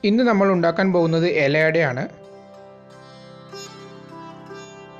ഇന്ന് നമ്മൾ ഉണ്ടാക്കാൻ പോകുന്നത് ഇലയടയാണ്.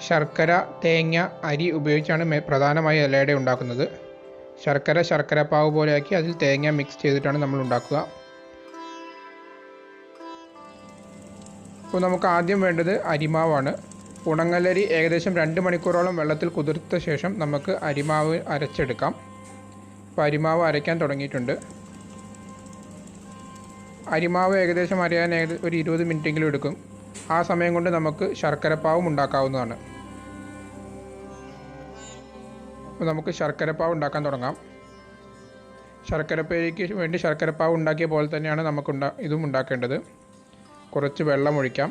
ശർക്കര, തേങ്ങ, അരി ഉപയോഗിച്ചാണ് പ്രധാനമായി ഇലയട ഉണ്ടാക്കുന്നത്. ശർക്കര പാവ് പോലെയാക്കി അതിൽ തേങ്ങ മിക്സ് ചെയ്തിട്ടാണ് നമ്മൾ ഉണ്ടാക്കുക. അപ്പോൾ നമുക്ക് ആദ്യം വേണ്ടത് അരിമാവാണ്. ഉണങ്ങലരി ഏകദേശം 2 മണിക്കൂറോളം വെള്ളത്തിൽ കുതിർത്ത ശേഷം നമുക്ക് അരിമാവ് അരച്ചെടുക്കാം. അപ്പോൾ അരിമാവ് അരയ്ക്കാൻ തുടങ്ങിയിട്ടുണ്ട്. അരിമാവ് ഏകദേശം അരയാൻ ഒരു 20 മിനിറ്റെങ്കിലും എടുക്കും. ആ സമയം കൊണ്ട് നമുക്ക് ശർക്കരപ്പാവും ഉണ്ടാക്കാവുന്നതാണ്. അപ്പോൾ നമുക്ക് ശർക്കരപ്പാവ് ഉണ്ടാക്കാൻ തുടങ്ങാം. ശർക്കരപ്പേരിക്ക് വേണ്ടി ശർക്കരപ്പാവ് ഉണ്ടാക്കിയ പോലെ തന്നെയാണ് നമുക്ക് ഇതും ഉണ്ടാക്കേണ്ടത്. കുറച്ച് വെള്ളം ഒഴിക്കാം.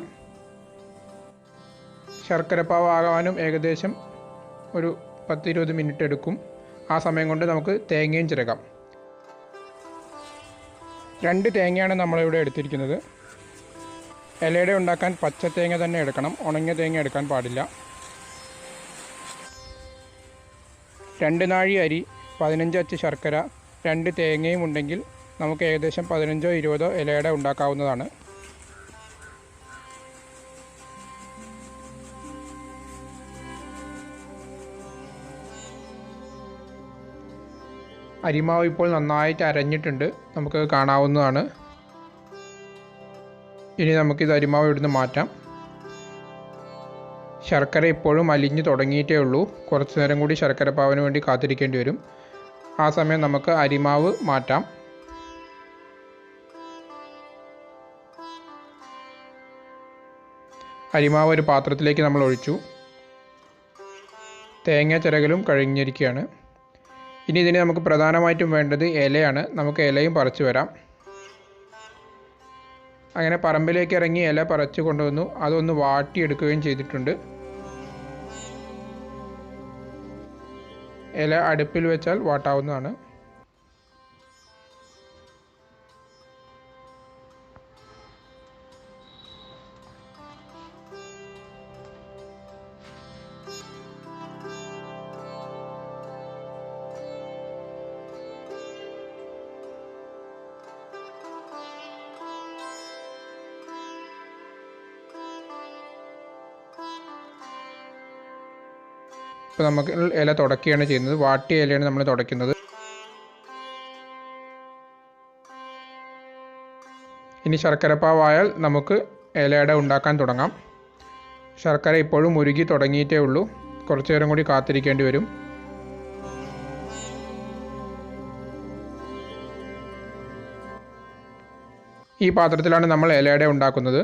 ശർക്കരപ്പാവ് ആകാനും ഏകദേശം ഒരു 10-20 മിനിറ്റ് എടുക്കും. ആ സമയം കൊണ്ട് നമുക്ക് തേങ്ങയും ചിരകാം. 2 തേങ്ങയാണ് നമ്മളിവിടെ എടുത്തിരിക്കുന്നത്. ഇലയട ഉണ്ടാക്കാൻ പച്ച തേങ്ങ തന്നെ എടുക്കണം, ഉണങ്ങിയ തേങ്ങ എടുക്കാൻ പാടില്ല. 2 നാഴി അരി, 15 അച്ച് ശർക്കര, 2 തേങ്ങയും ഉണ്ടെങ്കിൽ നമുക്ക് ഏകദേശം 15-20 ഇലയട ഉണ്ടാക്കാവുന്നതാണ്. അരിമാവ് ഇപ്പോൾ നന്നായിട്ട് അരഞ്ഞിട്ടുണ്ട്, നമുക്ക് കാണാവുന്നതാണ്. ഇനി നമുക്കിത് അരിമാവ് ഇവിടുന്ന് മാറ്റാം. ശർക്കര ഇപ്പോഴും അലിഞ്ഞു തുടങ്ങിയിട്ടേ ഉള്ളൂ. കുറച്ച് നേരം കൂടി ശർക്കരപ്പാവിന് വേണ്ടി കാത്തിരിക്കേണ്ടി വരും. ആ സമയം നമുക്ക് അരിമാവ് മാറ്റാം. അരിമാവ് ഒരു പാത്രത്തിലേക്ക് നമ്മൾ ഒഴിച്ചു. തേങ്ങ ചിരകലും കഴിഞ്ഞിരിക്കുകയാണ്. ഇനി ഇതിന് നമുക്ക് പ്രധാനമായിട്ടും വേണ്ടത് ഇലയാണ്. നമുക്ക് ഇലയും പറിച്ചു വരാം. അങ്ങനെ പറമ്പിലേക്ക് ഇറങ്ങി ഇല പറിച്ചു കൊണ്ടുവന്നു. അതൊന്ന് വാട്ടിയെടുക്കുകയും ചെയ്തിട്ടുണ്ട്. ഇല അടുപ്പിൽ വെച്ചാൽ വാട്ടാവുന്നതാണ്. ഇപ്പോൾ നമുക്ക് ഇല തുടക്കുകയാണ് ചെയ്യുന്നത്. വാട്ടിയ ഇലയാണ് നമ്മൾ തുടയ്ക്കുന്നത്. ഇനി ശർക്കരപ്പാവായാൽ നമുക്ക് ഇലയട ഉണ്ടാക്കാൻ തുടങ്ങാം. ശർക്കര ഇപ്പോഴും ഉരുകി തുടങ്ങിയിട്ടേ ഉള്ളൂ. കുറച്ചു നേരം കൂടി കാത്തിരിക്കേണ്ടി വരും. ഈ പാത്രത്തിലാണ് നമ്മൾ ഇലയട ഉണ്ടാക്കുന്നത്.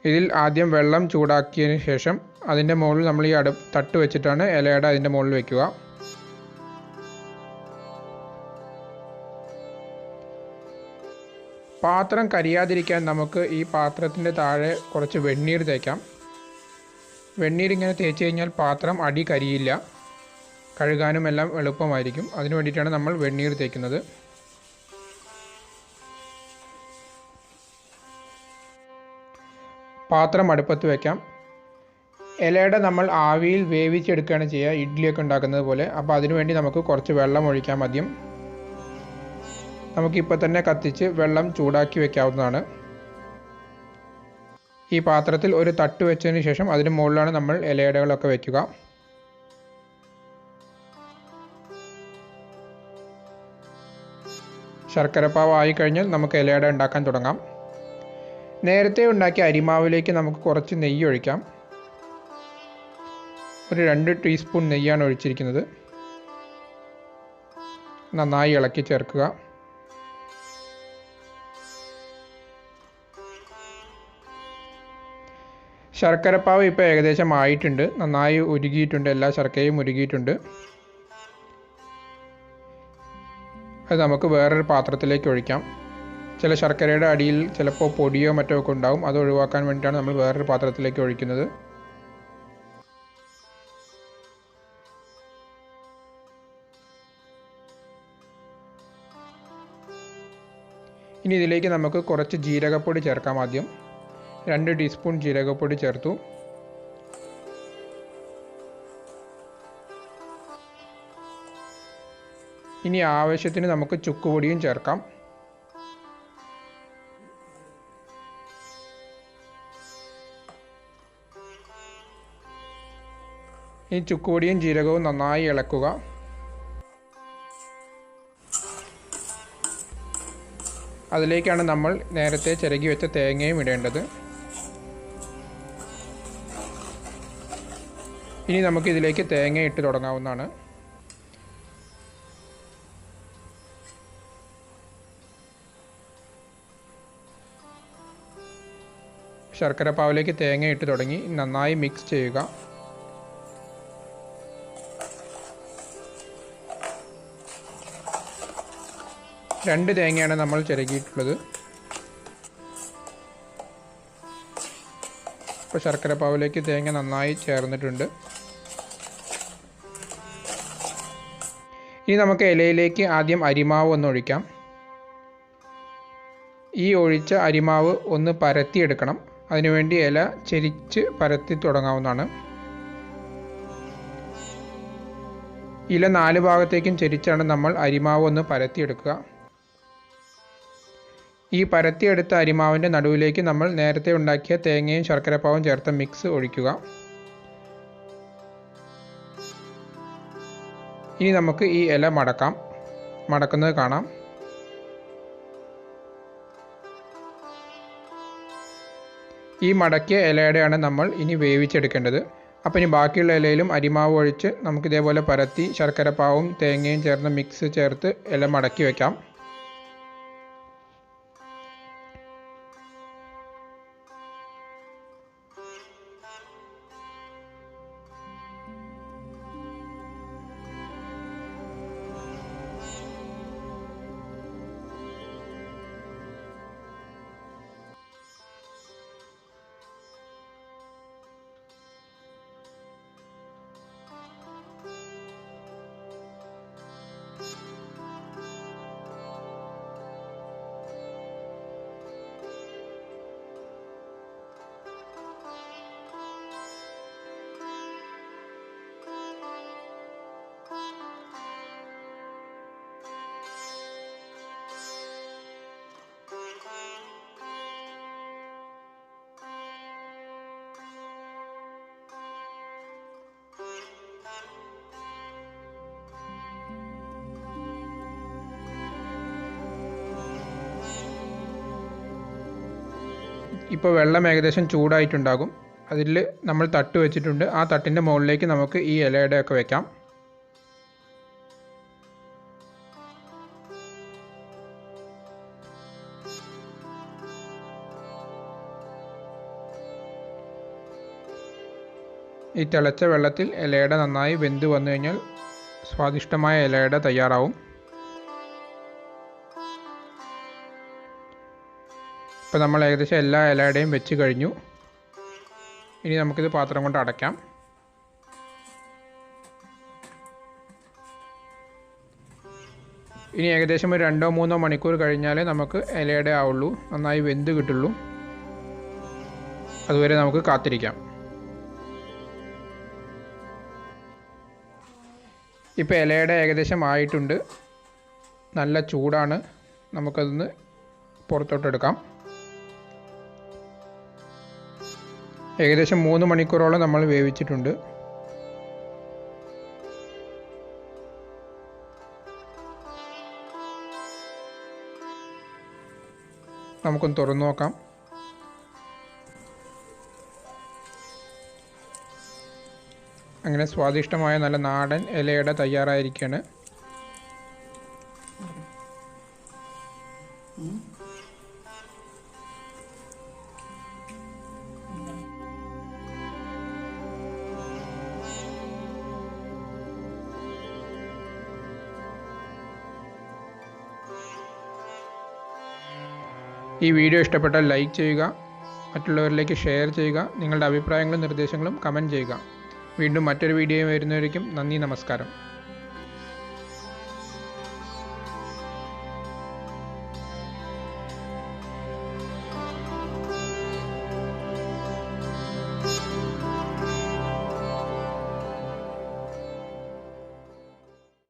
ഇതിൽ ആദ്യം വെള്ളം ചൂടാക്കിയതിന് ശേഷം അതിൻ്റെ മുകളിൽ നമ്മൾ ഈ തട്ട് വെച്ചിട്ടാണ് ഇലയട അതിൻ്റെ മുകളിൽ വയ്ക്കുക. പാത്രം കരിയാതിരിക്കാൻ നമുക്ക് ഈ പാത്രത്തിൻ്റെ താഴെ കുറച്ച് വെണ്ണീർ തേക്കാം. വെണ്ണീർ ഇങ്ങനെ തേച്ച് കഴിഞ്ഞാൽ പാത്രം അടി കരിയില്ല, കഴുകാനും എല്ലാം എളുപ്പമായിരിക്കും. അതിനു വേണ്ടിയിട്ടാണ് നമ്മൾ വെണ്ണീർ തേക്കുന്നത്. പാത്രം അടുപ്പത്ത് വയ്ക്കാം. ഇലയട നമ്മൾ ആവിയിൽ വേവിച്ചെടുക്കുകയാണ് ചെയ്യുക, ഇഡ്ഡലിയൊക്കെ ഉണ്ടാക്കുന്നത് പോലെ. അപ്പോൾ അതിനുവേണ്ടി നമുക്ക് കുറച്ച് വെള്ളം ഒഴിക്കാം ആദ്യം. നമുക്കിപ്പോൾ തന്നെ കത്തിച്ച് വെള്ളം ചൂടാക്കി വയ്ക്കാവുന്നതാണ്. ഈ പാത്രത്തിൽ ഒരു തട്ട് വെച്ചതിന് ശേഷം അതിന് മുകളിലാണ് നമ്മൾ ഇലയടകളൊക്കെ വയ്ക്കുക. ശർക്കരപ്പാവ് ആയിക്കഴിഞ്ഞാൽ നമുക്ക് ഇലയട ഉണ്ടാക്കാൻ തുടങ്ങാം. നേരത്തെ ഉണ്ടാക്കിയ അരിമാവിലേക്ക് നമുക്ക് കുറച്ച് നെയ്യ് ഒഴിക്കാം. ഒരു 2 ടീസ്പൂൺ നെയ്യാണ് ഒഴിച്ചിരിക്കുന്നത്. നന്നായി ഇളക്കി ചേർക്കുക. ശർക്കരപ്പാവ് ഇപ്പോൾ ഏകദേശം ആയിട്ടുണ്ട്. നന്നായി ഉരുകിയിട്ടുണ്ട്, എല്ലാ ശർക്കരയും ഉരുകിയിട്ടുണ്ട്. അത് നമുക്ക് വേറൊരു പാത്രത്തിലേക്ക് ഒഴിക്കാം. ചില ശർക്കരയുടെ അടിയിൽ ചിലപ്പോൾ പൊടിയോ മറ്റോ ഒക്കെ ഉണ്ടാവും. അത് ഒഴിവാക്കാൻ വേണ്ടിയിട്ടാണ് നമ്മൾ വേറൊരു പാത്രത്തിലേക്ക് ഒഴിക്കുന്നത്. ഇനി ഇതിലേക്ക് നമുക്ക് കുറച്ച് ജീരകപ്പൊടി ചേർക്കാം. ആദ്യം 2 ടീസ്പൂൺ ജീരകപ്പൊടി ചേർത്തു. ഇനി ആവശ്യത്തിന് നമുക്ക് ചുക്കുപൊടിയും ചേർക്കാം. ഈ ചുക്കുപൊടിയും ജീരകവും നന്നായി ഇളക്കുക. അതിലേക്കാണ് നമ്മൾ നേരത്തെ ചിരകി വെച്ച തേങ്ങയും ഇടേണ്ടത്. ഇനി നമുക്ക് ഇതിലേക്ക് തേങ്ങ ഇട്ട് തുടങ്ങാവുന്നതാണ്. ശർക്കരപ്പാവിലേക്ക് തേങ്ങ ഇട്ട് തുടങ്ങി നന്നായി മിക്സ് ചെയ്യുക. രണ്ട് തേങ്ങയാണ് നമ്മൾ ചിരകിയിട്ടുള്ളത്. ഇപ്പോൾ ശർക്കരപ്പാവിലേക്ക് തേങ്ങ നന്നായി ചേർന്നിട്ടുണ്ട്. ഇനി നമുക്ക് ഇലയിലേക്ക് ആദ്യം അരിമാവ് ഒന്ന് ഒഴിക്കാം. ഈ ഒഴിച്ച അരിമാവ് ഒന്ന് പരത്തിയെടുക്കണം. അതിനുവേണ്ടി ഇല ചെരിച്ച് പരത്തി തുടങ്ങാവുന്നതാണ്. ഇല 4 ഭാഗത്തേക്കും ചെരിച്ചാണ് നമ്മൾ അരിമാവ് ഒന്ന് പരത്തിയെടുക്കുക. ഈ പരത്തിയെടുത്ത അരിമാവിൻ്റെ നടുവിലേക്ക് നമ്മൾ നേരത്തെ ഉണ്ടാക്കിയ തേങ്ങയും ശർക്കരപ്പാവും ചേർത്ത മിക്സ് ഒഴിക്കുക. ഇനി നമുക്ക് ഈ ഇല മടക്കുന്നത് കാണാം. ഈ മടക്കിയ ഇലയുടെയാണ് നമ്മൾ ഇനി വേവിച്ചെടുക്കേണ്ടത്. അപ്പോൾ ഇനി ബാക്കിയുള്ള ഇലയിലും അരിമാവ് ഒഴിച്ച് നമുക്കിതേപോലെ പരത്തി ശർക്കരപ്പാവും തേങ്ങയും ചേർന്ന മിക്സ് ചേർത്ത് ഇല മടക്കി വയ്ക്കാം. ഇപ്പോൾ വെള്ളം ഏകദേശം ചൂടായിട്ടുണ്ടാകും. അതിൽ നമ്മൾ തട്ട് വെച്ചിട്ടുണ്ട്. ആ തട്ടിൻ്റെ മുകളിലേക്ക് നമുക്ക് ഈ ഇലയുടെയൊക്കെ വെക്കാം. ഈ തിളച്ച വെള്ളത്തിൽ ഇലയട നന്നായി വെന്ത് വന്നു കഴിഞ്ഞാൽ സ്വാദിഷ്ടമായ ഇലയട തയ്യാറാവും. ഇപ്പോൾ നമ്മൾ ഏകദേശം എല്ലാ ഇലയുടെയും വെച്ച് കഴിഞ്ഞു. ഇനി നമുക്കിത് പാത്രം കൊണ്ട് അടയ്ക്കാം. ഇനി ഏകദേശം ഒരു 2-3 മണിക്കൂർ കഴിഞ്ഞാലേ നമുക്ക് ഇലയുടെ ആവുള്ളൂ, നന്നായി വെന്ത് കിട്ടുള്ളൂ. അതുവരെ നമുക്ക് കാത്തിരിക്കാം. ഇപ്പോൾ ഇലയുടെ ഏകദേശം ആയിട്ടുണ്ട്. നല്ല ചൂടാണ്. നമുക്കതൊന്ന് പുറത്തോട്ടെടുക്കാം. ഏകദേശം 3 മണിക്കൂറോളം നമ്മൾ വേവിച്ചിട്ടുണ്ട്. നമുക്കൊന്ന് തുറന്നു നോക്കാം. അങ്ങനെ സ്വാദിഷ്ടമായ നല്ല നാടൻ ഇലയട തയ്യാറായിരിക്കുകയാണ്. ഈ വീഡിയോ ഇഷ്ടപ്പെട്ടാൽ ലൈക്ക് ചെയ്യുക, മറ്റുള്ളവരിലേക്ക് ഷെയർ ചെയ്യുക. നിങ്ങളുടെ അഭിപ്രായങ്ങളും നിർദ്ദേശങ്ങളും കമൻറ്റ് ചെയ്യുക. വീണ്ടും മറ്റൊരു വീഡിയോയും വരുന്നവരേക്കും നന്ദി, നമസ്കാരം.